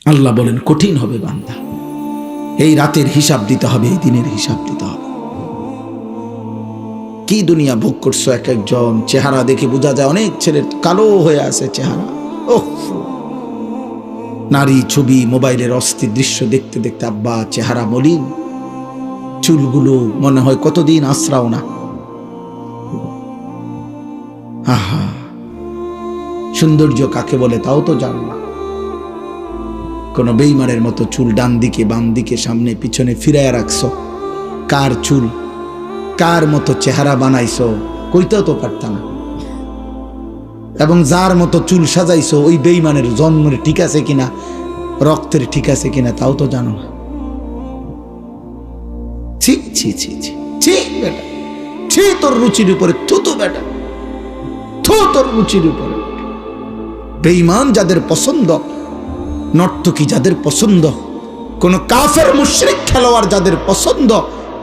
আল্লাহ বলেন কঠিন হবে বান্দা, এই রাতের হিসাব দিতে হবে, এই দিনের হিসাব দিতে হবে। কি দুনিয়া ভোগ করছো এক একজন, চেহারা দেখে বোঝা যায় অনেক ছেলের কালো হয়ে আছে চেহারা। ওহ, নারী ছবি, মোবাইলের অস্থির দৃশ্য দেখতে দেখতে আব্বা চেহারা মলিন, চুলগুলো মনে হয় কতদিন আশ্রাও না। আহা, সৌন্দর্য কাকে বলে তাও তো জানো না। কোন বেঈমানের মতো চুল ডান দিকে বাম দিকে সামনে পিছনে ফিরাইয়া রাখছো। কার চুল, কার মতো চেহারা বানাইছো কইতেও তো পারতাম না। এবং যার মতো চুল সাজাইছো ওই বেঈমানের জন্মের ঠিক আছে কিনা, রক্তের ঠিক আছে কিনা তাও তো জানো না। ছি ছি ছি ছি ছি বেটা, ছি তোর রুচির উপরে, থুতু বেটা, থু তোর রুচির উপরে। বেঈমান যাদের পছন্দ, নর্তকী যাদের পছন্দ, কোন কাফের মুশরিক খেলোয়াড় যাদের পছন্দ,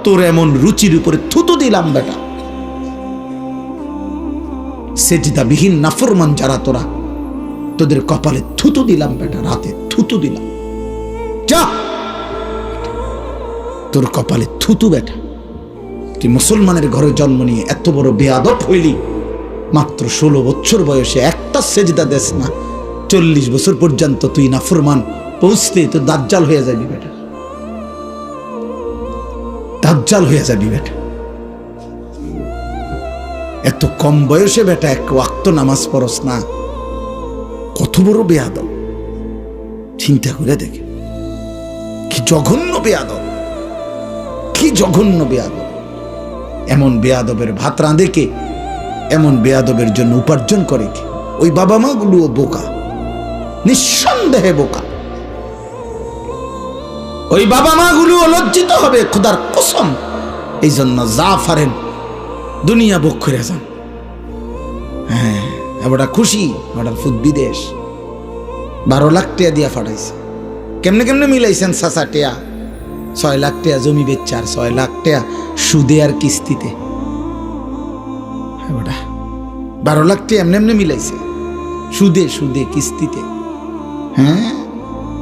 তোর এমন রুচির উপরে থুতু দিলাম বেটা। সেজদাবিহীন নাফরমান যারা তোরা, তোদের কপালে থুতু দিলাম বেটা, রাতে থুতু দিলাম। যা, তোর কপালে থুতু বেটা। তুই মুসলমানের ঘরে জন্ম নিয়ে এত বড় বেয়াদব হইলি, মাত্র 16 বছর বয়সে একটা সেজদা দেস না, 40 বছর পর্যন্ত তুই নাফরমান, পৌঁছলে তো দাজ্জাল হয়ে যাবি বেটা, দাজ্জাল হয়ে যাবি বেটা। এত কম বয়সে বেটা এক ওয়াক্ত নামাজ পড়স না, কত বড় বেয়াদব। চিন্তা করে দেখে, কি জঘন্য বেয়াদব, কি জঘন্য বেয়াদব। এমন বেয়াদবের ভাত রাঁধে কে? এমন বেয়াদবের জন্য উপার্জন করে কে? ওই বাবা মা গুলোও বোকা, নিঃসন্দেহে বোকা। ওই বাবা মা গুলো লজ্জিত হবে খোদার কসম। এই জন্য যা পারেন দুনিয়া ভোগ করে যান। হ্যাঁ, এবারটা খুশি, এবার ফুট বিদেশ 12 লাখ টাকা দিয়া ফাটাইছে। কেমনে কেমনে মিলাইছেন চাচা টেয়া? 6 লাখ টাকা জমি বেচছে আর 6 লাখ টাকা সুদে আর কিস্তিতে। এবারটা 12 লাখ টাকা এমনি এমনি মিলাইছে, সুদে সুদে কিস্তিতে। হ্যাঁ,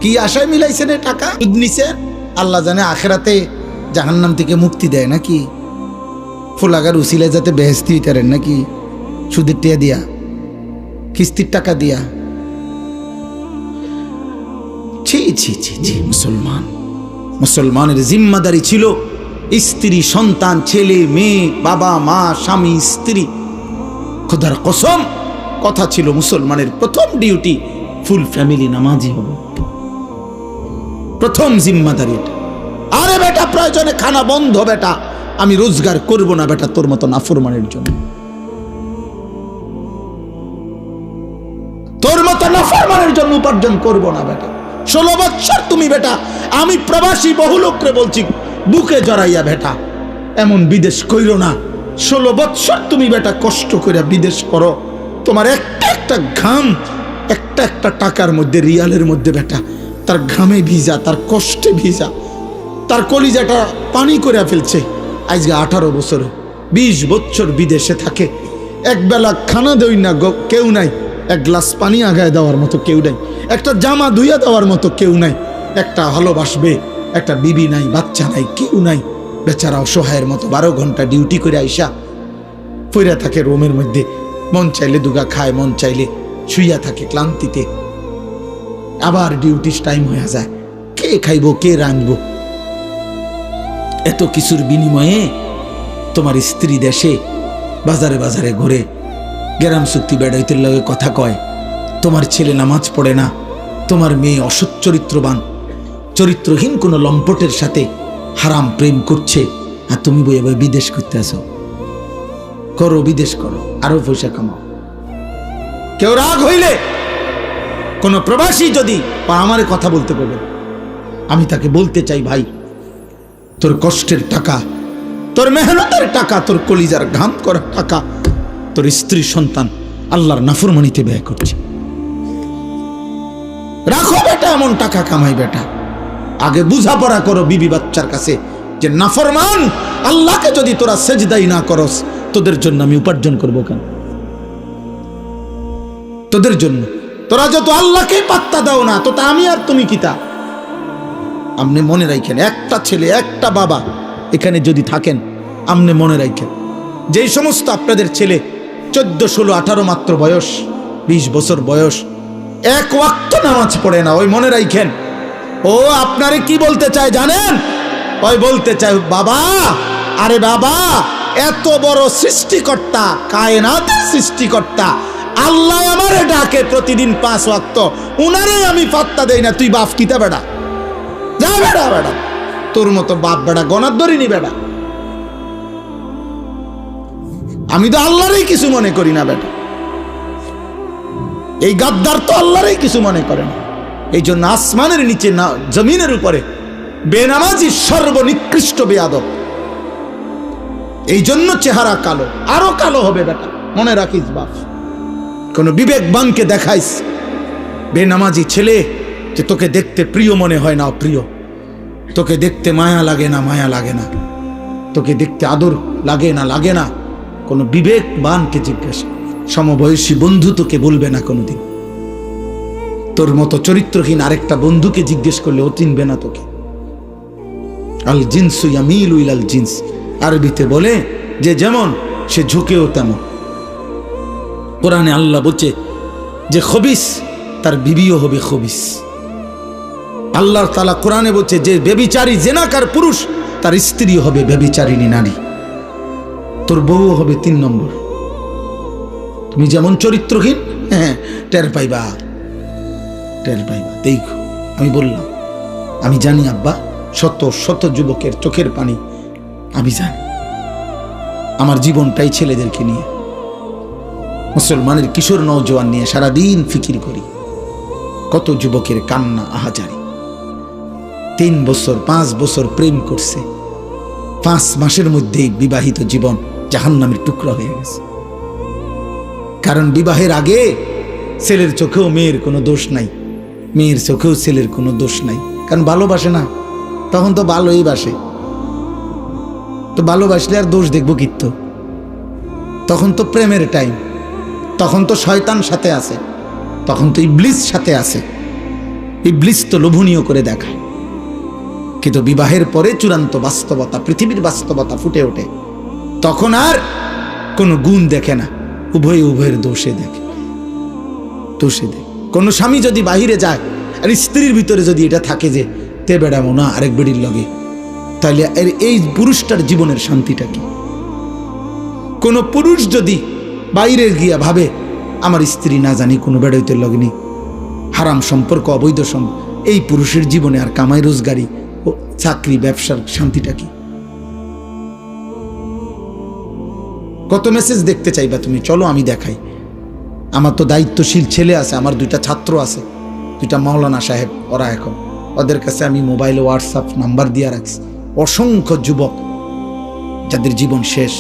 কি আশায় মিলাইছেন এ টাকা? সুদ নিছেন, আল্লাহ জানে আখেরাতে জাহান্নাম থেকে মুক্তি দেয় নাকি? ফোলাগার উসিলে যাতে বেহেস্তি হইতারেন নাকি? সুদের টিয়া দিয়া, কিস্তির টাকা দিয়া। ছি ছি ছি ছি। মুসলমান, মুসলমানের জিম্মাদারি ছিল স্ত্রী সন্তান, ছেলে মেয়ে, বাবা মা, স্বামী স্ত্রী। খোদার কসম, কথা ছিল মুসলমানের প্রথম ডিউটি ফুল ফ্যামিলি নামাজি হবে, প্রথম জিম্মাদারি এটা। আরে বেটা, প্রয়োজনে খানা বন্ধ বেটা, আমি রোজগার করব না বেটা তোর মতো নাফরমানের জন্য, তোর মতো নাফরমানের জন্য উপার্জন করব না বেটা। 16 বছর তুমি বেটা, আমি প্রবাসী বহু লোকরে বলছি বুকে জড়াইয়া বেটা এমন বিদেশ কইরো না। 16 বছর তুমি বেটা কষ্ট করে বিদেশ করো, তোমার একটা একটা ঘাম, একটা একটা টাকার মধ্যে, রিয়ালের মধ্যে বেটা তার ঘামে ভিজা, তার কষ্টে ভিজা, তার কলিজাটা পানি করে ফেলছে। আজকে 18 বছরে 20 বছর বিদেশে থাকে, একবেলা খানা দেই না কেউ নাই, এক গ্লাস পানি আগায় দেওয়ার মতো কেউ নাই, একটা জামা ধুইয়া দেওয়ার মতো কেউ নাই, একটা ভালোবাসবে একটা বিবি নাই, বাচ্চা নাই, কেউ নাই। বেচারা অসহায়ের মতো 12 ঘন্টা ডিউটি করে আইসা পইরা থাকে রুমের মধ্যে, মন চাইলে দুগা খায়, মন চাইলে শুইয়া থাকে ক্লান্তিতে। আবার ডিউটির টাইম হয়ে যায়, কে খাইবো কে রাঁধবো? এত কিছুর বিনিময়ে তোমার স্ত্রী দেশে বাজারে বাজারে ঘুরে গ্রাম চুক্তি বেড়াইতে লাগে কথা কয়, তোমার ছেলে নামাজ পড়ে না, তোমার মেয়ে অসৎ চরিত্রবান, চরিত্রহীন কোনো লম্পটের সাথে হারাম প্রেম করছে, আর তুমি বই বই বিদেশ করতে আসো। করো, বিদেশ করো, আরো পয়সা কামাও। কেউ রাগ হইলে, কোন প্রবাসী যদি আমার কথা বলতে পারবে, আমি তাকে বলতে চাই, ভাই তোর কষ্টের টাকা, তোর মেহনতের টাকা, তোর কলিজার ঘাম করা টাকা তোর স্ত্রী সন্তান আল্লাহর নাফরমানিতে ব্যয় করছে। রাখো বেটা, এমন টাকা কামাই বেটা। আগে বুঝাপড়া করো বিবি বাচ্চার কাছে যে নাফরমান আল্লাহকে যদি তোরা সেজদাই না করস, তোদের জন্য আমি উপার্জন করবো কেন? তোদের জন্য তোরা যত আল্লাহকে পাত্তা দাও না তো তা আমি আর তুমি কিতা। আপনি মনে রাখেন, একটা ছেলে একটা বাবা এখানে যদি থাকেন, আপনি মনে রাখেন যেই সমস্ত আপনাদের ছেলে 14, 16, 18 মাত্র বয়স, 20 বছর বয়স, এক ওয়াক্ত নামাজ পড়ে না, ওই মনে রাখেন ও আপনারে কি বলতে চায় জানেন? ওই বলতে চায় বাবা, আরে বাবা, এত বড় সৃষ্টিকর্তা, কায়নাতের সৃষ্টিকর্তা আল্লাহ আমারে ডাকে প্রতিদিন 5 ওয়াক্ত, উনারে আমি পাত্তা দেই না, তুই বাপ কিতা বেড়া? যা বেড়া বেড়া, তোর মতো বাপ বেড়া গনার ধরিনি বেড়া। আমি তো আল্লাহরই কিছু মনে করি না বেটা। এই গাদ্দার তো আল্লাহরই কিছু মনে করে না। এই জন্য আসমানের নিচে না, জমিনের উপরে বেনামাজি সর্বনিকৃষ্ট বেয়াদব। এই জন্য চেহারা কালো, আরো কালো হবে বেটা, মনে রাখিস বাপ। কোন বিবেকবানকে দেখাইস বেনামাজি ছেলে যে তোকে দেখতে প্রিয় মনে হয় না অপ্রিয়, তোকে দেখতে মায়া লাগে না মায়া লাগে না, তোকে দেখতে আদর লাগে না লাগে না, কোন বিবেকবানকে জিজ্ঞাসা, সমবয়সী বন্ধু তোকে বলবে না কোনোদিন। তোর মতো চরিত্রহীন আরেকটা বন্ধুকে জিজ্ঞেস করলে ও চিনবে না তোকে। আল জিনসু ইয়ামিলু ইলাল জিনস, আরবিতে বলে যে যেমন সে ঝুঁকেও তেমন। কোরআনে আল্লাহ বলছে যে খবিস তার বিবিও হবে খবিস। আল্লাহ তাআলা কোরআনে বলছে যে ব্যভিচারী জেনাকার পুরুষ তার স্ত্রী হবে ব্যভিচারিণী নারী, তোর বউ হবে 3 নম্বর। তুমি যেমন চরিত্রহীন, হ্যাঁ টের পাইবা, টের পাইবা। দেখো আমি বললাম, আমি জানি আব্বা, শত শত যুবকের চোখের পানি আমি জানি। আমার জীবনটাই ছেলেদেরকে নিয়ে, মুসলমানের কিশোর নওজোয়ান নিয়ে সারাদিন ফিকির করি। কত যুবকের কান্না আহাজারি। 3 বছর 5 বছর প্রেম করছে, 5 মাসের মধ্যেই বিবাহিত জীবন জাহান্নামের টুকরা হয়ে গেছে। কারণ বিবাহের আগে ছেলের চোখেও মেয়ের কোনো দোষ নাই, মেয়ের চোখেও ছেলের কোনো দোষ নাই। কারণ ভালোবাসে না, তখন তো ভালোই বাসে, তো ভালোবাসলে আর দোষ দেখবো কিত্ত? তখন তো প্রেমের টাইম, তখন তো শয়তান সাথে আছে, তখন তো ইবলিস সাথে আছে। ইবলিস তো লোভনীয় করে দেখায়, কিন্তু বিবাহের পরে চূড়ান্ত বাস্তবতা, পৃথিবীর বাস্তবতা ফুটে ওঠে। তখন আর কোনো গুণ দেখে না, উভয়ের দোষে দেখে, দোষে দেখে। কোনো স্বামী যদি বাহিরে যায় আর স্ত্রীর ভিতরে যদি এটা থাকে যে তে বেড়াবো না আরেক বেড়ির লগে, তাহলে এই পুরুষটার জীবনের শান্তিটা কি? কোনো পুরুষ যদি বাইরে গিয়া ভাবে আমার স্ত্রী না জানি কোনো বেড়াইতে লগনি, হারাম সম্পর্ক, অবৈধ সম্পর্ক, এই পুরুষের জীবনে আর কামাই রোজগারি ও চাকরি ব্যবসার শান্তিটা কি? কত মেসেজ দেখতে চাইবা তুমি? চলো আমি দেখাই। আমার তো দায়িত্বশীল ছেলে আছে, আমার 2টা ছাত্র আছে, 2টা মাওলানা সাহেব, ওরা এখন, ওদের কাছে আমি মোবাইলে হোয়াটসঅ্যাপ নাম্বার দিয়ে রাখছি। অসংখ্য যুবক যাদের জীবন শেষ,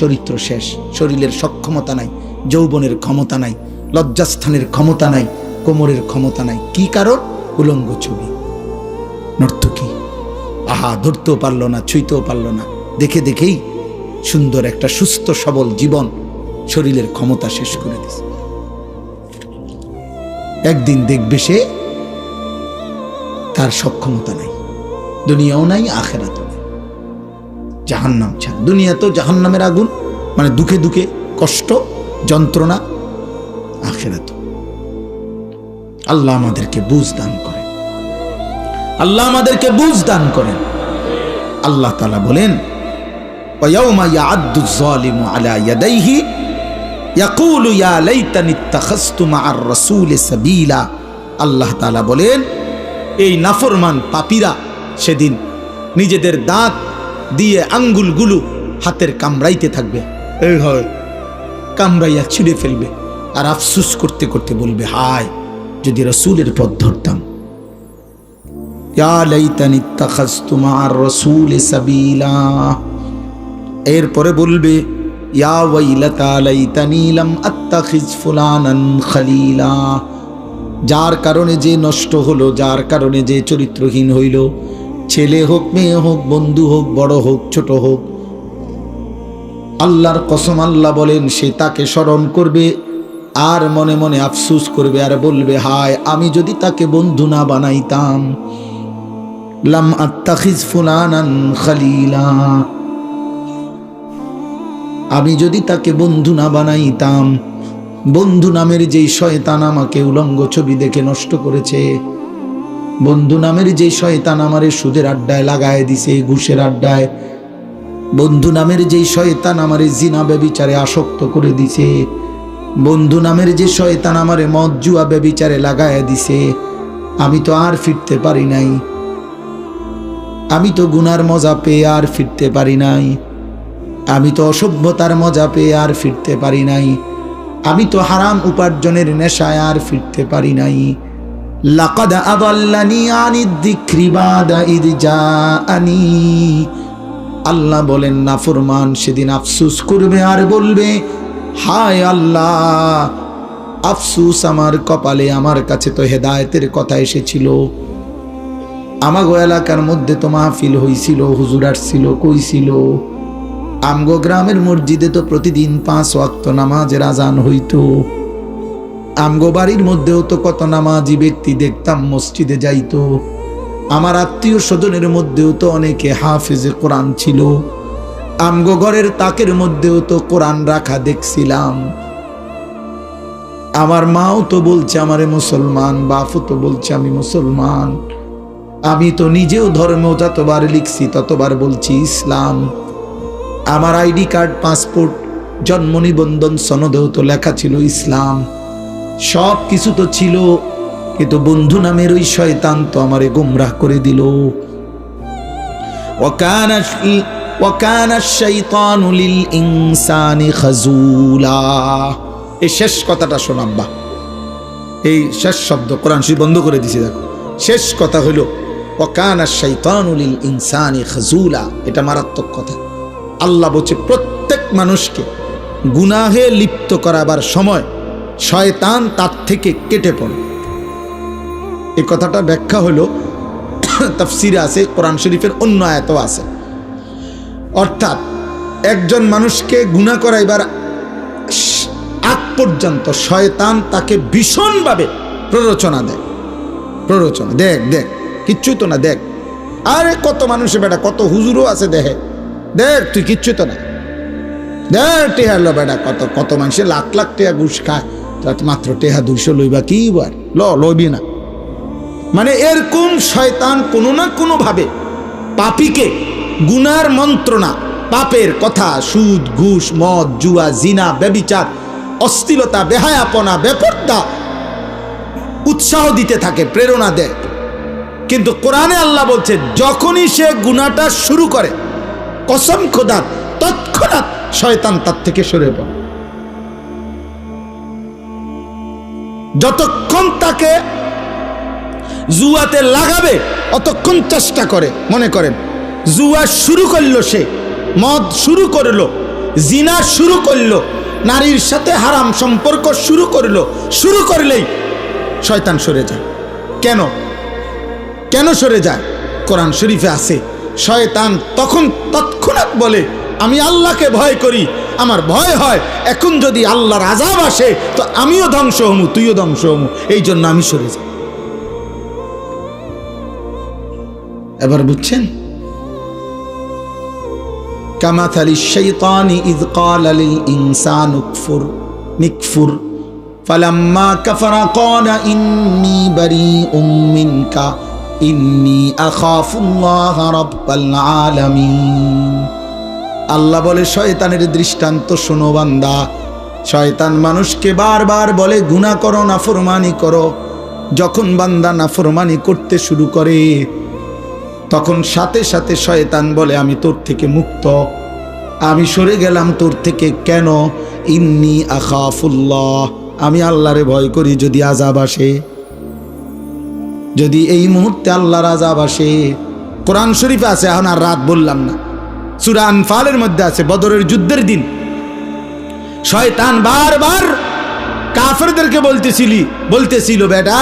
চরিত্র শেষ, শরীরের সক্ষমতা নাই, যৌবনের ক্ষমতা নাই, লজ্জাস্থানের ক্ষমতা নাই, কোমরের ক্ষমতা নাই। কি কারণ? উলঙ্গ ছবি, নর্তকী। আহা, ধরতেও পারলো না, ছুঁইতেও পারলো না, দেখে দেখেই সুন্দর একটা সুস্থ সবল জীবন শরীরের ক্ষমতা শেষ করে দিছে। একদিন দেখবে সে তার সক্ষমতা নাই, দুনিয়াও নাই আখেরাতও নাই, জাহান্নাম ছাড়। দুনিয়া তো জাহান্নামের আগুন, মানে দুঃখে দুঃখে কষ্ট যন্ত্রণা, আখেরাত। আল্লাহ আমাদেরকে বুঝ দান করেন, আল্লাহ আমাদেরকে বুঝ দান করেন। আল্লাহ তাআলা বলেন ওয়ায়াউমা ইয়া'আদ্দু যালিমু আলা ইয়াদাইহি ইয়াকুলু ইয়া লাইতানি ইত্তাখাযতু মা'আর রাসূলি সাবিলা। আল্লাহ তাআলা বলেন এই নাফরমান পাপীরা সেদিন নিজেদের দাঁত দিয়ে আঙ্গুলগুলো হাতের কামড়াইতে থাকবে, এই হয় কামড়াইয়া ছিঁড়ে ফেলবে, আর আফসোস করতে করতে বলবে হায় যদি রাসূলের পথ ধরতাম। ইয়া লাইতানি ইত্তাখাযতু মা'আর রাসূলি সাবিলা। এরপরে বলবে ইয়া ওয়াইলাতা লাইতানি লাম আত্তাখিজ ফুলানান খলিলা। যার কারণে যে নষ্ট হলো, যার কারণে যে চরিত্রহীন হইল, ছেলে হোক মেয়ে হোক, বন্ধু হোক, বড় হোক ছোট হোক, আল্লাহর কসম আল্লাহ বলেন সে তাকে স্মরণ করবে আর মনে মনে আফসোস করবে আর বলবে, হায় আমি যদি তাকে বন্ধু না বানাইতাম, লাম আত্তাখিজ ফুলানান খলিলা, আমি যদি তাকে বন্ধু না বানাইতাম। বন্ধু নামের যেই শয়তান আমাকে উলঙ্গ ছবি দেখে নষ্ট করেছে, বন্ধু নামের যেই শয়তান আমারে সুদের আড্ডায় লাগায় দিছে, ঘুষের আড্ডায়, বন্ধু নামের যেই শয়তান আমারে জিনা ব্যভিচারে আসক্ত করে দিছে, বন্ধু নামের যে শয়তান আমারে মদ জুয়া ব্যভিচারে লাগায় দিছে, আমি তো আর ফিরতে পারি নাই, আমি তো গুনার মজা পেয়ে আর ফিরতে পারি নাই, আমি তো অসভ্যতার মজা পেয়ে আর ফিরতে পারি নাই, আমি তো হারাম উপার্জনের নেশায় আর ফিরতে পারি নাই। লাকাদ আদাল্লানি আনিদ যিকরি বাদা ইয জাআনি। আল্লাহ বলেন নাফরমান সেদিন আফসোস করবে আর বলবে, হায় আল্লাহ, আফসোস আমার কপালে, আমার কাছে তো হেদায়েতের কথা এসেছিল, আমাগো এলাকার মধ্যে তো মাহফিল হইছিল, হুজুর আসছিল, কইছিল, আমগো গ্রামের মসজিদে তো প্রতিদিন 5 ওয়াক্ত নামাজের আজান হইতো, আমগো বাড়ির মধ্যেও তো কত নামাজি ব্যক্তি দেখতাম মসজিদে যাইতো, আমার আত্মীয় স্বজনের মধ্যেও তো অনেকে হাফেজে কোরআন ছিল, আমগো ঘরের তাকের মধ্যেও তো কোরআন রাখা দেখছিলাম, আমার মাও তো বলছে আমারে মুসলমান, বাপও তো বলছে আমি মুসলমান, আমি তো নিজেও ধর্ম যতবার লিখছি ততবার বলছি ইসলাম, আমার আইডি কার্ড, পাসপোর্ট, জন্ম নিবন্ধন সনদেও তো লেখা ছিল ইসলাম, সব কিছু তো ছিল, কিন্তু বন্ধু নামের ওই শয়তান তো আমারে গুমরাহ করে দিল। ওয়াকানা শাইতানু লিল ইনসানি খাজুলা। এই শেষ কথাটা শোন আব্বা, এই শেষ শব্দ কোরআন শরীফ বন্ধ করে দিছি, দেখো শেষ কথা হলো ওয়াকানা শাইতানু লিল ইনসানি খাজুলা। এটা মারাত্মক কথা। আল্লাহ বলছে প্রত্যেক মানুষকে গুনাহে লিপ্ত করাবার সময় শয়তান তার থেকে কেটে পড়ে। এই কথাটা ব্যাখ্যা হলো তাফসিরে আছে, কোরআন শরীফের অন্য আয়াতও আছে। অর্থাৎ একজন মানুষকে গুনাহ করাইবার আগ পর্যন্ত শয়তান তাকে ভীষণভাবে প্ররোচনা দেয়। প্ররোচনা, দেখ দেখ কিচ্ছু তো না, দেখ আরে কত মানুষে বেটা, কত হুজুরও আছে, দেখে দেখ তুই কিচ্ছু তো না, দেখ টেহা লো বেটা, কত কত মানুষে লাখ লাখ টেহা ঘুষ খায়, মাত্র টেহা 200 লইবা কি বার, লইবি না। মানে এরকম শয়তান কোনো না কোনো ভাবে পাপীকে গুনার মন্ত্রণা, পাপের কথা, সুদ ঘুষ মদ জুয়া জিনা ব্যভিচার অশ্লীলতা বেহায়াপনা বেপরদা উৎসাহ দিতে থাকে, প্রেরণা দেয়। কিন্তু কোরআনে আল্লাহ বলছে যখনই সে গুনাহটা শুরু করে, কসম খোদার, তৎক্ষণাৎ শয়তান তার থেকে সরে পড়ে। যতক্ষণ তাকে জুয়াতে লাগাবে অতক্ষণ চেষ্টা করে। মনে করেন জুয়া শুরু করলো, সে মদ শুরু করলো, জিনা শুরু করলো, নারীর সাথে হারাম সম্পর্ক শুরু করলো, শুরু করলেই শয়তান সরে যায়। কেন কেন সরে যায়? কোরআন শরীফে আছে শয়তান তখন তৎক্ষণাৎ বলে আমি আল্লাহকে ভয় করি, আমার ভয় হয় এখন যদি আল্লাহর আযাব আসে তো আমিও ধ্বংস হমু, তুইও ধ্বংস হমু, এই জন্য আমি সরে যাই। এবার বুঝছেন? কামাথালিশ শাইতানি ইয ক্বালা লিল ইনসানি নিকফুর ফালাম্মা কাফারা ক্বালা ইন্নী বারীউম মিনকা ইন্নী আখাফুল্লাহ রাব্বাল আলামিন। আল্লাহ বলে শয়তানের দৃষ্টান্ত শোনো বান্দা। শয়তান মানুষকে বারবার বলে গুনাহ করো, নাফরমানি করো। যখন বান্দা নাফরমানি করতে শুরু করে তখন সাথে সাথে শয়তান বলে আমি তোর থেকে মুক্ত, আমি সরে গেলাম তোর থেকে। কেন? ইন্নী আখাফুল্লাহ, আমি আল্লাহরে ভয় করি যদি আযাব আসে, যদি এই মুহূর্তে আল্লাহর আযাব আসে। কোরআন শরীফে আছে, এখন আর রাত বললাম না, সূরা আনফালের মধ্যে আছে, বদরের যুদ্ধের দিন শয়তান বারবার কাফেরদেরকে বলতেছিল বেটা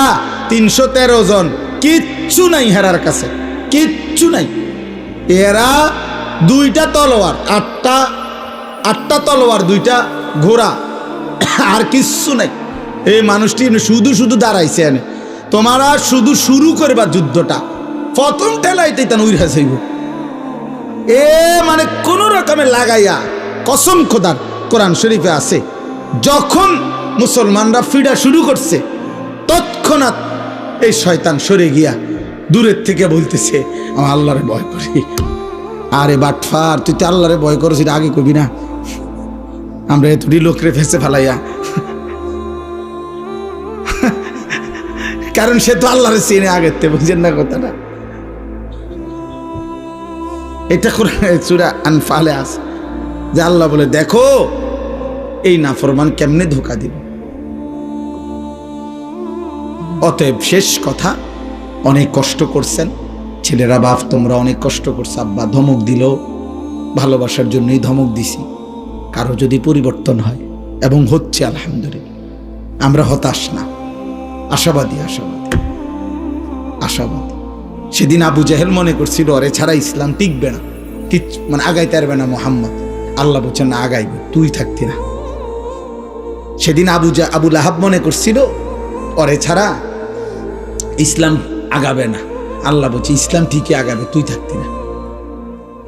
313 জন, কিচ্ছু নাই হেরার কাছে, কিচ্ছু নাই। এরা 2টা তলোয়ার, 8টা তলোয়ার, 2টা ঘোড়া, আর কিচ্ছু নাই। এই মানুষটি শুধু শুধু দাঁড়াইছে এনে তোমারা শুধু শুরু করবা যুদ্ধটা প্রথম ঠেলাইতে তান উইরা যাইব এ মানে কোন রকমে লাগাইয়া কসম খোদার কোরআন শরীফে আছে যখন মুসলমানরা ফিরা শুরু করছে তৎক্ষণাৎ এই শয়তান সরে গিয়া দূরের থেকে বলতেছে আমি আল্লাহরে ভয় করি। আরে বাটফার তুই তো আল্লাহরে ভয় করছিস এটা আগে কবি না আমরা এতটি লোকরে ফেসে ফেলাইয়া কারণ সে তো আল্লাহরে চিনে আগের থেকে বুঝছেন না কথাটা এটা সূরা আনফালে আছে যে আল্লাহ বলে দেখো এই নাফরমান কেমনে ধোঁকা দিব। অতএব শেষ কথা অনেক কষ্ট করছেন ছেলেরা বাপ তোমরা অনেক কষ্ট করছো আব্বা ধমক দিল ভালোবাসার জন্যই ধমক দিছি কারো যদি পরিবর্তন হয় এবং হচ্ছে আলহামদুলিল্লাহ আমরা হতাশ না আশাবাদী আশাবাদী আশাবাদী। সেদিন আবু জেহেল মনে করছিল ওরে ছাড়া ইসলাম টিকবে না মানে আগাইতে পারবে না মোহাম্মদ আল্লাহ বলছেন না আগাইবে তুই থাকতি না। সেদিন আবু লাহাব মনে করছিল ওরে ছাড়া ইসলাম আগাবে না আল্লাহ বলছে ইসলাম ঠিকই আগাবে তুই থাকতি না।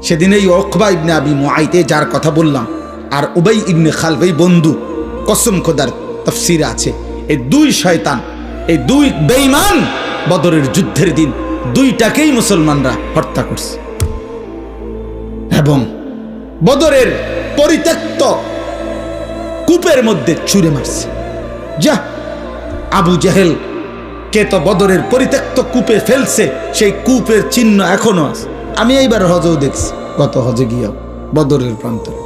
সেদিন এই উকবা ইবনে আবি মুআইতে যার কথা বললাম আর উবাই ইবনে খালব এই বন্ধু কসম খোদার তাফসীরে আছে এই দুই শয়তান এই দুই বেঈমান বদরের যুদ্ধের দিন দুইটাকেই মুসলমানরা হত্যা করছে এবং বদরের পরিত্যক্ত কূপের মধ্যে ছুঁড়ে মারছে। যা আবু জেহেল কে তো বদরের পরিত্যক্ত কূপে ফেলছে সেই কূপের চিহ্ন এখনো আছে। আমি এইবার হজেও দেখছি গত হজে গিয়েও বদরের প্রান্তরে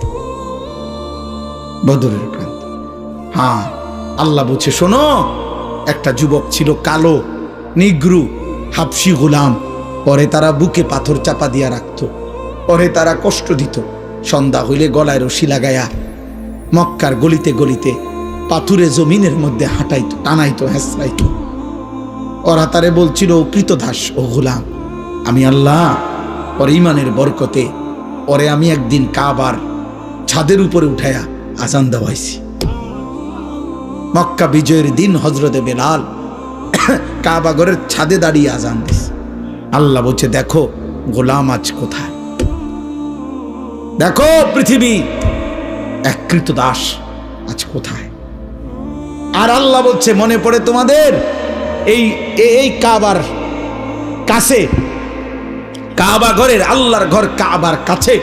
বদরের প্রান্ত হ্যাঁ আল্লাহ বলছে শোনো একটা যুবক ছিল কালো নিগ্রু হাবশি গোলাম পরে তারা বুকে পাথর চাপা দিয়া রাখতো পরে তারা কষ্ট দিত সন্ধ্যা হইলে গলায় রশি লাগায়া মক্কার গলিতে গলিতে পাথুরে জমিনের মধ্যে হাঁটাইতো টানাইতো হেঁচড়াইতো ওরা তারে বলছিল কৃতদাস ও গোলাম আমি আল্লাহ ওর ইমানের বরকতে ওরে আমি একদিন কাবার ছাদের উপরে উঠায়া আজান দেওয়াইছি। মক্কা বিজয়ের দিন হযরতে বেলাল কাবা ঘরের ছাদে দাঁড়িয়ে আজান দিস। আল্লাহ বলছে দেখো গোলাম আজ কোথায় দেখো পৃথিবী এক কৃতদাস আজ কোথায়। আর আল্লাহ বলছে মনে পড়ে তোমাদের এই কাবার কাছে কাবা ঘরের আল্লাহর ঘর কাবার কাছে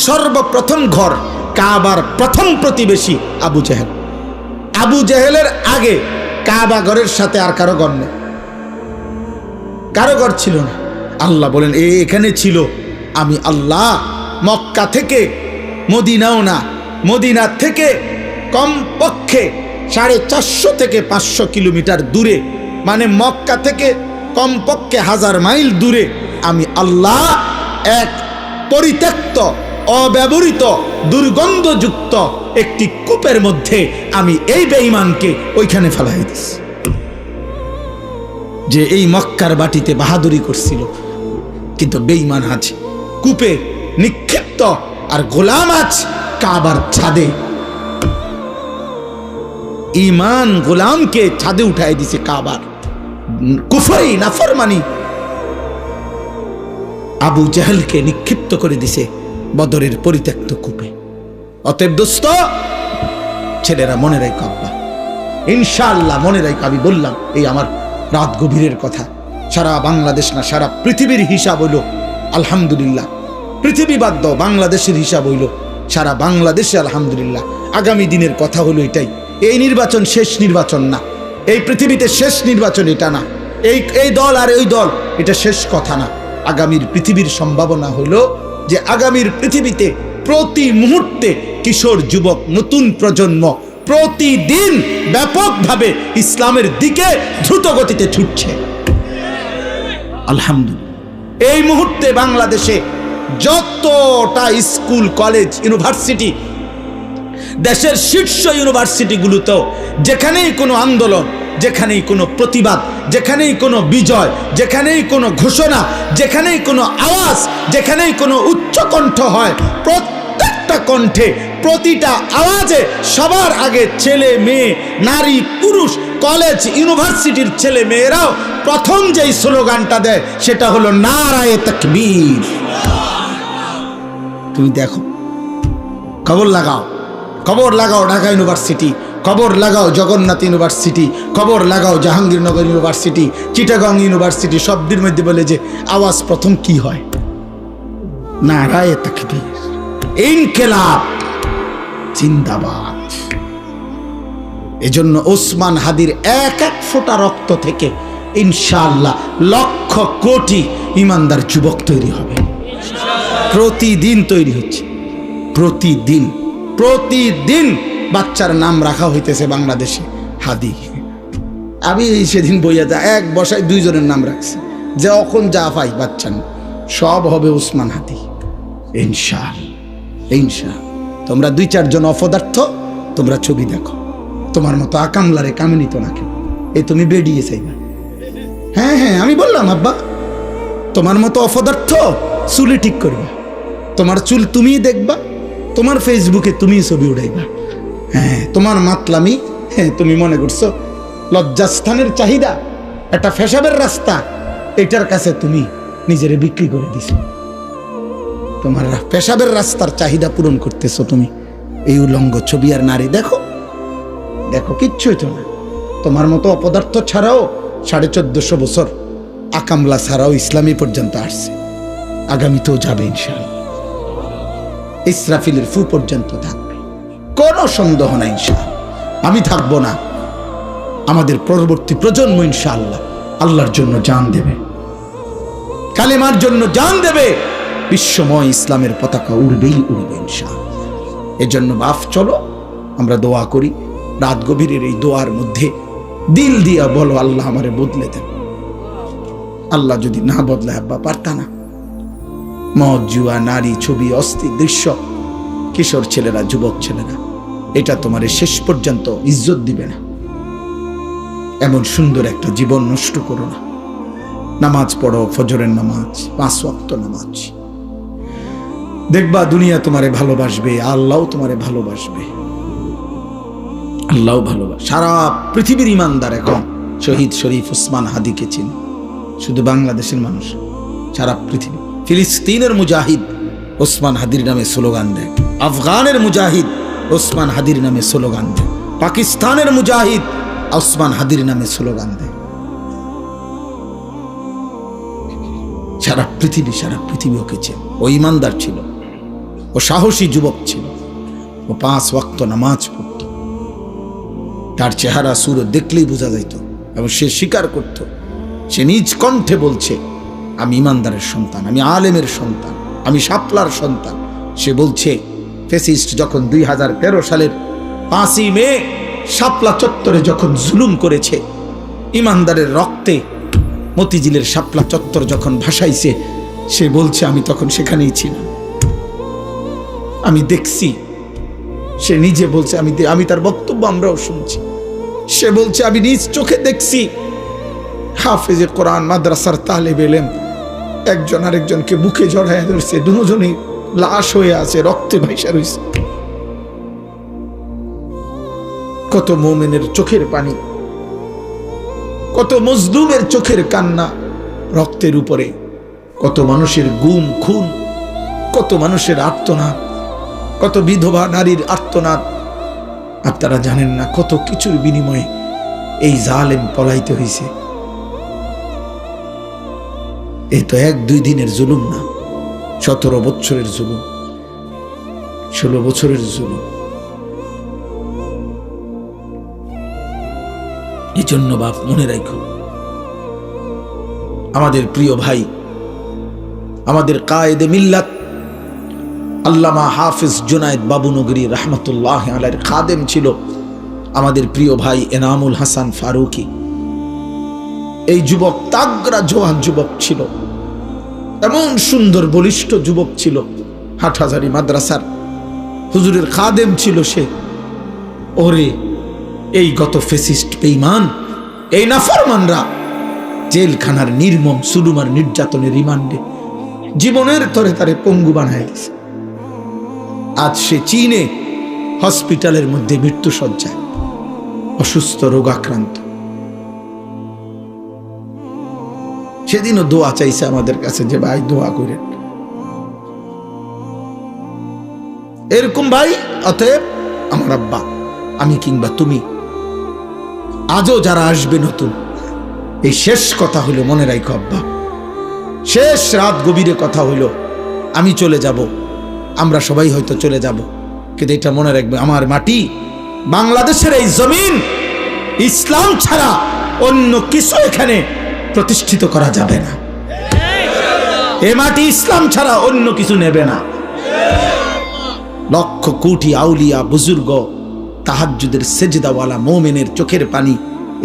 সর্বপ্রথম ঘর কাবার প্রথম প্রতিবেশী আবু জেহেল। আবু জেহেলের আগে কাবা ঘরের সাথে আর কারো ঘর নেই কারো ঘর ছিল না। আল্লাহ বলেন এখানে ছিল আমি আল্লাহ মক্কা থেকে মদিনাও না মদিনা থেকে কমপক্ষে 450 থেকে 500 কিলোমিটার দূরে মানে মক্কা থেকে কমপক্ষে 1000 মাইল দূরে আমি আল্লাহ এক পরিত্যক্ত অব্যবহৃত দুর্গন্ধযুক্ত একটি কূপের মধ্যে আমি এই বেঈমানকে ওইখানে ফেলাই দিছি যে এই মক্কার বাটিতে বাহাদুরি করছিল কিন্তু বেঈমান আজ কূপে নিক্ষিপ্ত আর গোলাম আজ কাবার ছাদে। ঈমান গোলামকে ছাদে উঠাই দিছে কাবার কুফরি নাফরমানি আবু জেহেলকে নিক্ষিপ্ত করে দিছে বদরের পরিত্যক্ত কূপে। অতএব দোস্ত ছেলেরা মনে রাখো আব্বা ইনশাআল্লাহ মনে রাখো আমি বললাম এই আমার রাত গভীরের কথা সারা বাংলাদেশ না সারা পৃথিবীর হিসাব হইল আলহামদুলিল্লাহ পৃথিবী বাদ দাও বাংলাদেশের হিসাব হইল সারা বাংলাদেশে আলহামদুলিল্লাহ। আগামী দিনের কথা হলো এটাই এই নির্বাচন শেষ নির্বাচন না এই পৃথিবীতে শেষ নির্বাচন এটা না এই দল আর ওই দল এটা শেষ কথা না। আগামীর পৃথিবীর সম্ভাবনা হলো যে আগামীর পৃথিবীতে প্রতি মুহূর্তে কিশোর যুবক নতুন প্রজন্ম প্রতিদিন ব্যাপকভাবে ইসলামের দিকে দ্রুত গতিতে ছুটছে আলহামদুলিল্লাহ। এই মুহূর্তে বাংলাদেশে যতটা স্কুল কলেজ ইউনিভার্সিটি দেশের শীর্ষ ইউনিভার্সিটিগুলোতেও যেখানেই কোনো আন্দোলন যেখানেই কোনো প্রতিবাদ যেখানেই কোনো বিজয় যেখানেই কোনো ঘোষণা যেখানেই কোনো আওয়াজ যেখানেই কোনো উচ্চকণ্ঠ হয় প্রত্যেকটা কণ্ঠে প্রতিটা আওয়াজে সবার আগে ছেলে মেয়ে নারী পুরুষ কলেজ ইউনিভার্সিটির ছেলে মেয়েরাও প্রথম যেই স্লোগানটা দেয় সেটা হলো নারায়ে তাকবীর। তুমি দেখো, খবর লাগাও, খবর লাগাও ঢাকা ইউনিভার্সিটি, খবর লাগাও জগন্নাথ ইউনিভার্সিটি, খবর লাগাও জাহাঙ্গীরনগর ইউনিভার্সিটি, চিটাগং ইউনিভার্সিটি, সবদের মধ্যে বলে যে আওয়াজ প্রথম কি হয়? নারায়ে তাকবীর, ইনকিলাব জিন্দাবাদ। এজন্য ওসমান হাদির এক এক ফোঁটা রক্ত থেকে ইনশাআল্লাহ লক্ষ কোটি ইমানদার যুবক তৈরি হবে। প্রতিদিন তৈরি হচ্ছে, প্রতিদিন প্রতিদিন বাচ্চার নাম রাখা হইতেছে বাংলাদেশে হাদি। আমি সেদিন বইয়া যা এক বসায় দুইজনের নাম রাখছি, যে এখন যা পাই বাচ্চা সব হবে ওসমান হাদি ইনশাআল্লাহ। ইনশাআল্লাহ তোমরা 2-4 জন অপদার্থ তোমরা ছবি দেখো, তোমার মতো আকামলারে কামিনী তো নাকি এই তুমি বেরিয়ে চাইবা। হ্যাঁ হ্যাঁ আমি বললাম আব্বা, তোমার মতো অপদার্থ চুলি ঠিক করবা, তোমার চুল তুমিই দেখবা, তোমার ফেসবুকে তুমি ছবি উঠাইবা। হ্যাঁ তোমার মাতলামি, হ্যাঁ তুমি মনে করছো লজ্জাস্থানের চাহিদা একটা ফেসাবের রাস্তা, এটার কাছে তুমি নিজেরে বিক্রি করে দিছো। তোমার পেশাবের রাস্তার চাহিদা পূরণ করতেছো তুমি এই উলঙ্গ ছবি আর নারী। দেখো দেখো কিচ্ছু হইতো না। তোমার মতো অপদার্থ ছাড়াও 1450 বছর আকামলা ছাড়াও ইসলামী পর্যন্ত আসছে, আগামীতেও যাবে ইনশাআল্লাহ। ইসরাফিলের ফু পর্যন্ত থাকবে, কোনো সন্দেহ নাই ইনশাআল্লাহ। আমি থাকবো না, আমাদের পরবর্তী প্রজন্ম ইনশাআল্লাহ আল্লাহর জন্য জান দেবে, কালেমার জন্য জান দেবে, বিশ্বময় ইসলামের পতাকা উড়বেই উড়বে ইনশাআল্লাহ। এজন্য বাপ চলো আমরা দোয়া করি, রাত গভীরের এই দোয়ার মধ্যে দিল দিয়া বলো আল্লাহ আমারে বদলে দেন। আল্লাহ যদি না বদলে আব্বা পারতা না। মদ, জুয়া, নারী, ছবি, অস্থির দৃশ্য, কিশোর ছেলেরা, যুবক ছেলেরা, এটা তোমার শেষ পর্যন্ত ইজ্জত দিবে না। এমন সুন্দর একটা জীবন নষ্ট করো না। নামাজ পড়ো, ফজরের নামাজ, 5 ওয়াক্ত নামাজ, দেখবা দুনিয়া তোমারে ভালোবাসবে, আল্লাহও তোমারে ভালোবাসবে। আল্লাহ ভালোবাসে। সারা পৃথিবীর ইমানদার এখন শহীদ শরীফ ওসমান হাদিকে চিনে, শুধু বাংলাদেশের মানুষ, সারা পৃথিবী। ফিলিস্তিনের মুজাহিদ ওসমান হাদির নামে স্লোগান দেয়, আফগানের মুজাহিদ ওসমান হাদির নামে স্লোগান দেয়, পাকিস্তানের মুজাহিদ ওসমান হাদির নামে স্লোগান দেয়। সারা পৃথিবী ওকে চেনে। ও ইমানদার ছিল, ও সাহসী যুবক ছিল, ও 5 ওয়াক্ত নামাজ পড়ত। তার চেহারা সুরত দেখলেই বোঝা যাইত, এবং সে স্বীকার করত, সে নিজ কণ্ঠে বলছে আমি ইমানদারের সন্তান, আমি আলেমের সন্তান, আমি শাপলার সন্তান। সে বলছে ফ্যাসিস্ট যখন 2013 সালের 5ই মে শাপলা চত্বরে যখন জুলুম করেছে, ইমানদারের রক্তে মতিঝিলের শাপলা চত্বর যখন ভাসাইছে, সে বলছে আমি তখন সেখানেই ছিলাম, আমি দেখছি। সে নিজে বলছে, আমি তার বক্তব্য আমরাও শুনছি। সে বলছে আমি নিজ চোখে দেখছি হাফেজে কোরআন মাদ্রাসার তালেব ইলম একজন আরেকজনকে বুকে জড়ায় ধরছে, দুজনেই লাশ হয়ে আছে, রক্তে ভাইসা রয়েছে। কত মুমিনের চোখের পানি, কত মজলুমের চোখের কান্না রক্তের উপরে, কত মানুষের গুম খুন, কত মানুষের আর্তনাদ, কত বিধবা নারীর আর্তনাদ। আপনারা জানেন না কত কিছুর বিনিময়ে এই জালেম পলাইতে হয়েছে। এই তো 1-2 দিনের জুলুম না, 17 বছরের জুলুম, 16 বছরের জুলুম। এই জন্য বাপ মনে রাখো, আমাদের প্রিয় ভাই, আমাদের কায়েদে মিল্লাত আল্লামা হাফিজ জুনায়েদ বাবুনগরী রহমতুল্লাহ আলাইহির খাদেম ছিল আমাদের প্রিয় ভাই এনামুল হাসান ফারুকি। এই যুবক তাগড়া জওয়ান যুবক ছিল, এমন সুন্দর বলিষ্ঠ যুবক ছিল, হাটহাজারী মাদ্রাসার হুজুরের খাদেম ছিল সে। ওরে এই গত ফেসিস্ট বেঈমান, এই নাফরমানরা জেলখানার নির্মম সুলুমার নির্যাতনের রিমান্ডে জীবনের তরে তারে পঙ্গু বানায় দিয়েছে। আজ সে চীনে হসপিটালের মধ্যে মৃত্যু শয্যায়, অসুস্থ, রোগাক্রান্ত। সেদিনও দোয়া চাইছে আমাদের কাছে যে ভাই দোয়া করেন। এরকম ভাই, অতএব আমার আব্বা, আমি কিংবা তুমি, আজও যারা আসবে নতুন, এই শেষ কথা হইল, মনে রাখো আব্বা, শেষ রাত গভীরে কথা হইল, আমি চলে যাব, আমরা সবাই হয়তো চলে যাব, কিন্তু এটা মনে রাখবে, আমার মাটি, বাংলাদেশের এই জমিন, ইসলাম ছাড়া অন্য কিছু এখানে প্রতিষ্ঠিত করা যাবে না। এ মাটি ইসলাম ছাড়া অন্য কিছু নেবে না। লক্ষ কোটি আউলিয়া বুজুর্গ, তাহাজ্জুদের সেজদাওয়ালা মুমিনের চোখের পানি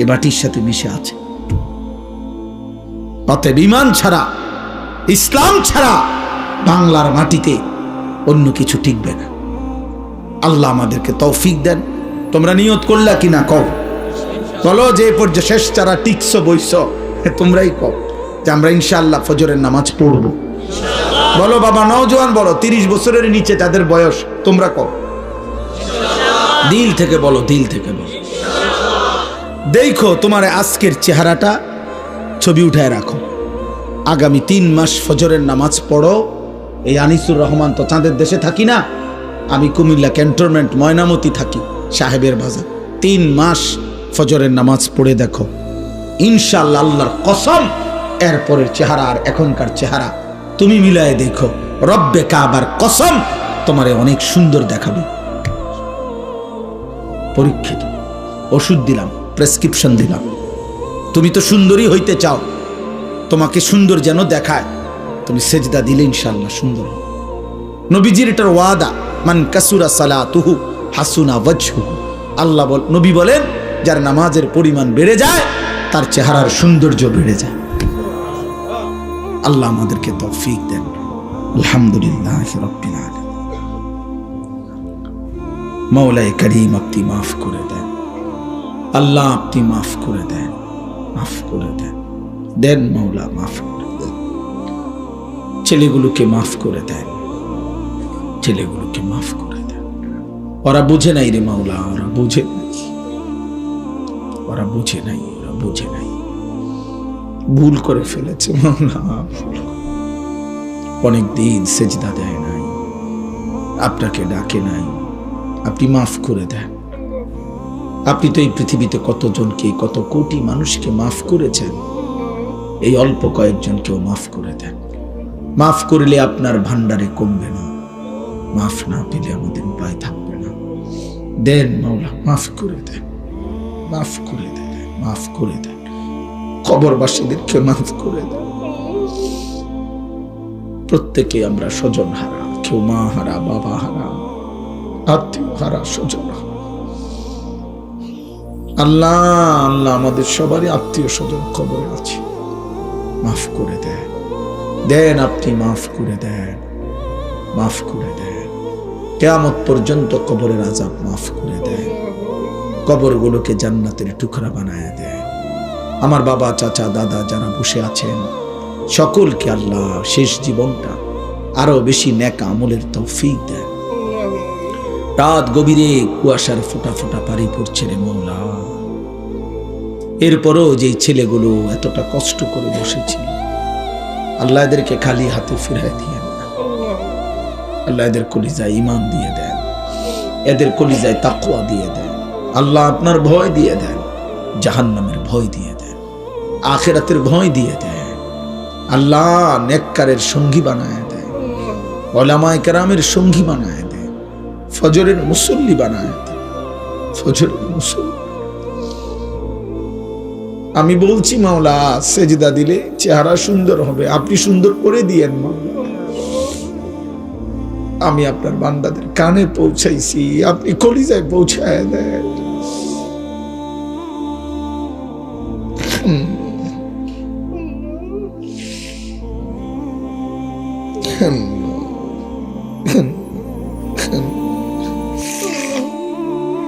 এ মাটির সাথে মিশে আছে। অতএব ঈমান ছাড়া, ইসলাম ছাড়া বাংলার মাটিতে অন্য কিছু টিকবে না। আল্লাহ আমাদেরকে তৌফিক দেন। তোমরা নিয়ত করলা কিনা কও, বলো যে পর্যায়ে শেষ যারা টিকছো বইছো, তোমরাই কও যে আমরা ইনশাআল্লাহ ফজরের নামাজ পড়ব। বলো বাবা, নওজোয়ান বলো, 30 বছরের নিচে যাদের বয়স, তোমরা কও, দিল থেকে বলো, দিল থেকে বলো। দেখো তোমার আজকের চেহারাটা ছবি উঠায় রাখো, আগামী 3 মাস ফজরের নামাজ পড়ো। এই আনিসুর রহমান তো চাঁদের দেশে থাকি না, আমি কুমিল্লা ক্যান্টনমেন্ট ময়নামতি থাকি, সাহেবের বাজার। 3 মাস ফজরের নামাজ পড়ে দেখো, ইনশাআল্লাহ আল্লাহর কসম, এরপরের চেহারা আর এখনকার চেহারা তুমি মিলায়ে দেখো, রব্বে কাবার কসম তোমারে অনেক সুন্দর দেখাবে। পরীক্ষিত, ওষুধ দিলাম, প্রেসক্রিপশন দিলাম। তুমি তো সুন্দরী হইতে চাও, তোমাকে সুন্দর যেন দেখায়, তুমি সেজদা দিলে ইনশাআল্লাহ সুন্দর হবে। নবীজির এটার ওয়াদা, মান কাসুরা সালাতুহু হাসুনা ওয়াজহুহু। আল্লাহ নবী বলেন, যার নামাজের পরিমাণ বেড়ে যায় তার চেহারার সৌন্দর্য বেড়ে যায়। আল্লাহ আমাদেরকে তৌফিক দেন। আলহামদুলিল্লাহ রাব্বিল আলামিন। মাওলায়ে কারীম, আপনি মাফ করে দেন। আল্লাহ আপনি মাফ করে দেন, মাফ করে দেন, দেন মাওলা, মাফ করে দেন। ছেলেগুলোকে মাফ করে দেন, ছেলেগুলোকে মাফ করে দেন। ওরা বুঝে নাই রে মাওলা, ওরা বুঝে নাই, ওরা বুঝে নাই, ওরা বুঝে নাই, ভুল করে ফেলেছে মাওলা। অনেক দিন সেজদা দেয় নাই, আপনাকে ডাকে নাই, আপনি মাফ করে দেন। আপনি তো এই পৃথিবীতে কতজনকে, কত কোটি মানুষকে মাফ করেছেন, এই অল্প কয়েকজনকেও মাফ করে দেন। মাফ করলে আপনার ভান্ডারে কমবে না, মাফ না পেলে আমাদের উপায় থাকবে না। দেন মাওলা, মাফ করে দেন, মাফ করে দেন, মাফ করে দেন। কবরবাসীদেরকে মাফ করে দেন। প্রত্যেকে আমরা স্বজন হারা, কেউ মা হারা, বাবা হারা, আত্মীয় হারা, স্বজন হারা। আল্লাহ আল্লাহ আমাদের সবারই আত্মীয় স্বজন কবরে আছে, মাফ করে দেন, দেন আপনি মাফ করে দেন, মাফ করে দেন। কিয়ামত পর্যন্ত কবরের আযাব মাফ করে দেন, কবরগুলোকে জান্নাতের টুকরা বানায় দেন। আমার বাবা, চাচা, দাদা যারা বসে আছেন সকলকে আল্লাহ শেষ জীবনটা আরো বেশি নেক আমলের তৌফিক দেন। রাত গভীরে কুয়াশার ফোঁটা ফোঁটা পানি পড়ছে রে মওলা, এরপরও যে ছেলেগুলো এতটা কষ্ট করে বসেছিল, আল্লাহ এদেরকে খালি হাতে ফিরায় দিয়েন না। আল্লাহ এদের কলিজায় ঈমান দিয়ে দেন, এদের কলিজায় তাকওয়া দিয়ে দেন। আল্লাহ আপনার ভয় দিয়ে দেন, জাহান্নামের ভয় দিয়ে দেন, আখিরাতের ভয় দিয়ে দেন। আল্লাহ নেককারের সঙ্গী বানায় দেন, উলামায়ে কেরামের সঙ্গী বানায় দেন, ফজরের মুসল্লি বানায় দেন, ফজরের মুসল্লি। আমি বলছি মাওলা, সেজদা দিলে চেহারা সুন্দর হবে, আপনি সুন্দর করে দিয়েন মাওলা। আমি আপনার বান্দাদের কানে পৌঁছাইছি, আপনি কলিজায় পৌঁছায় দেন।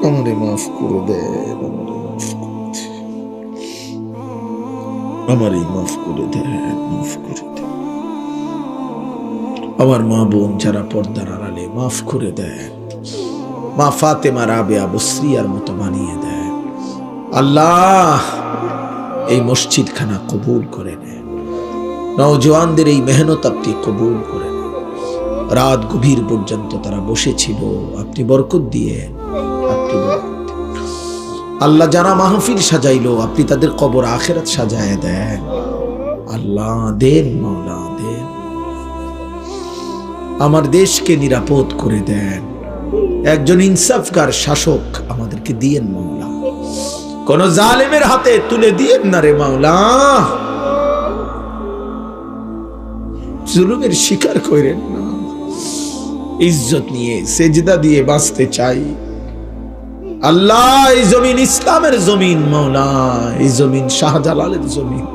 আমারে মাফ করে দেন, আমারে মাফ করে দেন, মাফ করে দেন। আমার মা বোন যারা পর্দার আড়ালে, মাফ করে দেন। মা ফাতেমা, রাবেয়া, বসরিয়ার মতো বানিয়ে দেন। আল্লাহ এই মসজিদখানা কবুল করে নেন। নওজওয়ানদের এই মেহনত আপনি কবুল করেন। রাত গভীর পর্যন্ত তারা বসেছিল, আপনি বরকত দিয়ে, আপনি আল্লাহ যারা মাহফিল সাজাইলো আপনি তাদের কবর আখিরাত সাজায় দেন। আল্লাহ দেন, মাওলা দেন, আমার দেশকে নিরাপদ করে দেন। একজন ইনসাফকার শাসক আমাদেরকে দিয়েন মাওলা, কোন জালেমের হাতে তুলে দিয়েন না রে মাওলা। জুলুমের শিকার করেন না। ইজ্জত নিয়ে সেজদা দিয়ে বাঁচতে চাই আল্লাহ। এই জমিন ইসলামের জমিন মাওলা, এই জমিন শাহজালালের জমিন,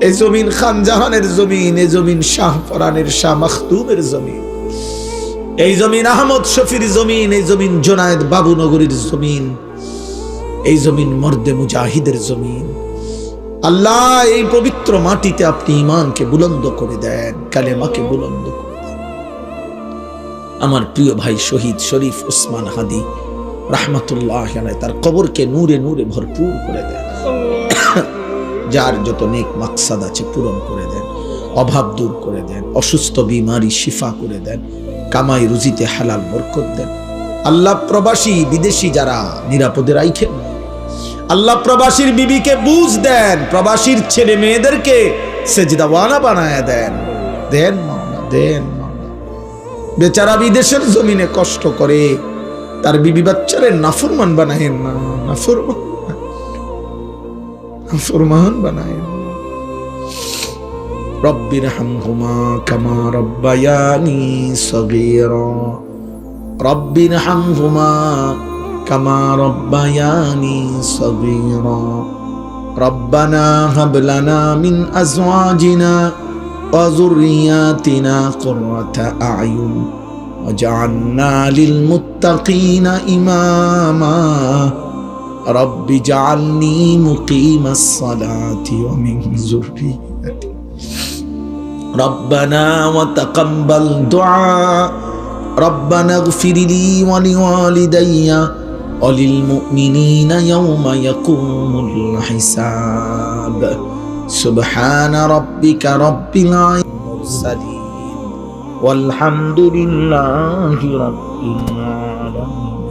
এই জমিন খানজাহানের জমিন, এই জমিন শাহ ফরানের শাহ মখদুমের জমিন, এই জমিন আহমদ শফির জমিন, এই জমিন জোনায়েদ বাবু নগরীর জমিন, এই জমিন মর্দে মুজাহিদের জমিন। আল্লাহ এই পবিত্র মাটিতে আপনি ঈমানকে বুলন্দ করে দেন, কালেমাকে বুলন্দ করে দেন। আমার প্রিয় ভাই শহীদ শরীফ ওসমান হাদি রাহমাতুল্লাহ আলাইহি তার কবরকে নূরে নূরে ভরপুর করে দেন। যার যত নেক মাকসাদ আছে পূরণ করে দেন, অভাব দূর করে দেন, অসুস্থ বিমারি শিফা করে দেন, কামাই রুজিতে হালাল বরকত দেন। আল্লাহ প্রবাসী বিদেশি যারা নিরাপদে রাখেন, আল্লাহ প্রবাসীর বিবিকে বুঝ দেন, প্রবাসীর ছেলে মেয়েদেরকে সেজদাওয়ালা বানায় দেন। দেন মাওলা, দেন মাওলা। বেচারা বিদেশের জমিনে কষ্ট করে, তার বিবি বাচ্চারে নাফরমান বানায়েন না, নাফরমান বানায়েন। রব্বিরহামহুমা কামা রব্বায়ানি সগীরা, রব্বিরহামহুমা কামা রব্বায়ানি সগীরা। রব্বানা হাব লানা মিন আজওয়াজিনা ওয়া যুররিয়াতিনা কুররাতা আ'য়ুন ওয়াজআলনা লিল মুত্তাকিনা ইমামা। রব্বি জাআলনি মুকিমাস সালাতি ওয়া মিন যুররিয়াতি। রব্বানা ওয়া তাকাব্বাল দুআ। রব্বানা ইগফির লি ওয়া লিওয়ালিদাইয়া ওয়া লিল মুমিনিনা ইয়াওমা ইয়াকুমুল হিসাব। সুবহানা রাব্বিকা রাব্বিল মুরসালিন ওয়ালহামদুলিল্লাহি রাব্বিল আলামিন।